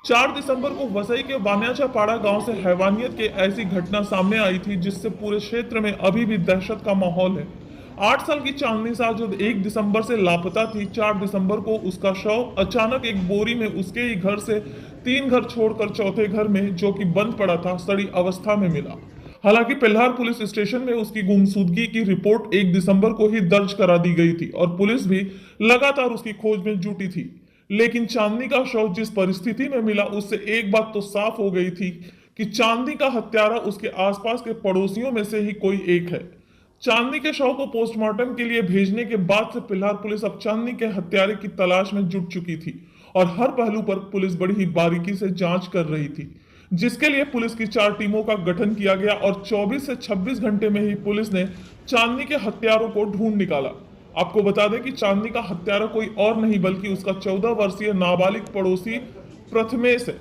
4 दिसंबर को वसई के बान्याचापाड़ा गांव से हैवानियत की ऐसी घटना सामने आई थी जिससे पूरे क्षेत्र में अभी भी दहशत का माहौल है। 8 साल की चांदनी साह जो 1 दिसंबर से लापता थी, 4 दिसंबर को उसका शव अचानक एक बोरी में उसके ही घर से 3 घर छोड़कर चौथे घर में, जो कि बंद पड़ा था, सड़ी अवस्था में मिला। हालांकि पिल्हार पुलिस स्टेशन में उसकी गुमशुदगी की रिपोर्ट 1 दिसंबर को ही दर्ज करा दी गई थी और पुलिस भी लगातार उसकी खोज में जुटी थी। लेकिन चांदनी का शव जिस परिस्थिति में मिला, उससे एक बात तो साफ हो गई थी कि चांदनी का हत्यारा उसके आसपास के पड़ोसियों में से ही कोई एक है। चांदनी के शव को पोस्टमार्टम के लिए भेजने के बाद से पिल्हार पुलिस अब चांदनी के हत्यारे की तलाश में जुट चुकी थी और हर पहलू पर पुलिस बड़ी ही बारीकी से जांच कर रही थी, जिसके लिए पुलिस की 4 टीमों का गठन किया गया और 24 से 26 घंटे में ही पुलिस ने चांदनी के हत्यारों को ढूंढ निकाला। आपको बता दें कि चांदनी का हत्यारा कोई और नहीं बल्कि उसका 14 वर्षीय नाबालिग पड़ोसी प्रथमेश है।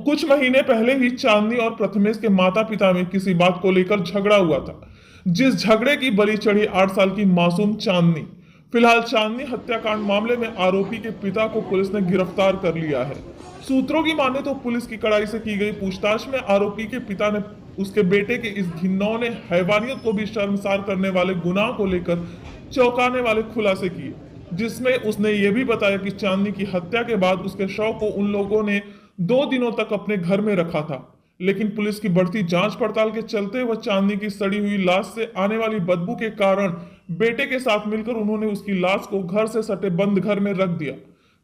कुछ महीने पहले ही चांदनी और प्रथमेश के माता पिता में किसी बात को लेकर झगड़ा हुआ था, जिस झगड़े की बलि चढ़ी 8 साल की मासूम चांदनी। फिलहाल चांदनी हत्याकांड मामले में आरोपी के पिता को पुलिस ने गिरफ्तार कर लिया है। सूत्रों की माने तो पुलिस की कड़ाई से की गई पूछताछ में आरोपी के पिता ने उसके बेटे के इस घिनौने हैवानियत को भी शर्मसार करने वाले गुनाह को लेकर चौंकाने वाले खुलासे किए, जिसमें उसने ये भी बताया कि चांदनी की हत्या के बाद उसके शव को उन लोगों ने 2 दिनों तक अपने घर में रखा था, लेकिन पुलिस की बढ़ती जांच पड़ताल के चलते वह चांदनी की सड़ी हुई लाश से आने वाली बदबू के कारण बेटे के साथ मिलकर उन्होंने उसकी लाश को घर से सटे बंद घर में रख दिया।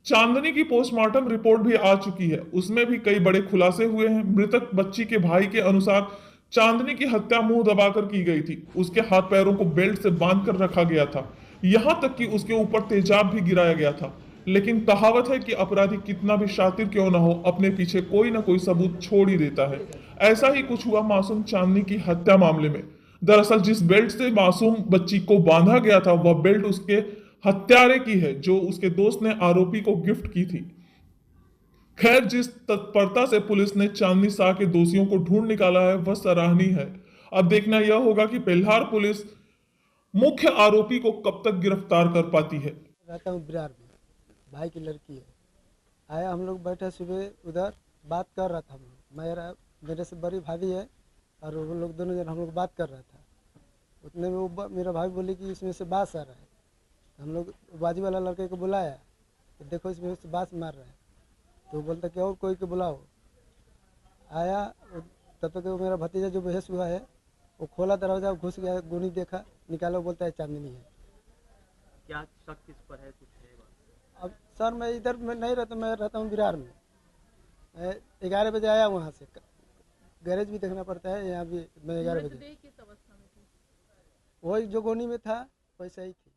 चांदनी की पोस्टमार्टम रिपोर्ट भी आ चुकी है, उसमें भी कई बड़े खुलासे हुए हैं। मृतक बच्ची के भाई के अनुसार चांदनी की हत्या मुंह दबाकर की गई थी, उसके हाथ पैरों को बेल्ट से बांधकर रखा गया था, यहां तक कि उसके ऊपर तेजाब भी गिराया गया था। लेकिन कहावत है कि अपराधी कितना भी शातिर क्यों ना हो, अपने पीछे कोई ना कोई सबूत छोड़ ही देता है। ऐसा ही कुछ हुआ मासूम चांदनी की हत्या मामले में। दरअसल जिस बेल्ट से मासूम बच्ची को बांधा गया था, वह बेल्ट उसके हत्यारे की है, जो उसके दोस्त ने आरोपी को गिफ्ट की थी। खैर, जिस तत्परता से पुलिस ने चांदनी साह के दोषियों को ढूंढ निकाला है, वह सराहनीय है। अब देखना यह होगा कि पिल्हार पुलिस मुख्य आरोपी को कब तक गिरफ्तार कर पाती है। रहता हूँ बिरार में, भाई की लड़की है। आया, हम लोग बैठे सुबह उधर बात कर रहा था। मेरे से बड़ी भाभी है और वो लोग दोनों जन हम लोग बात कर रहा था। उतने में मेरा भाई बोली कि इसमें से बाँस आ रहा है। हम लोग बाजू वाला लड़के को बुलाया तो देखो इसमें से बाँस मार रहा है। तो बोलता कि और कोई को बुलाओ। आया, तब तक वो मेरा भतीजा जो बेहोश हुआ है, वो खोला दरवाजा, घुस गया, गोनी देखा, निकाला, बोलता है चांदनी है। क्या शक किस पर है, कुछ है बात? अब सर मैं इधर में नहीं रहता, मैं रहता हूँ बिरार में। मैं 11 बजे आया वहाँ से। गैरेज भी देखना पड़ता है, यहाँ भी मैं 11 बजे। किस अवस्था में थी? वही जो गोनी में था वैसा ही थी।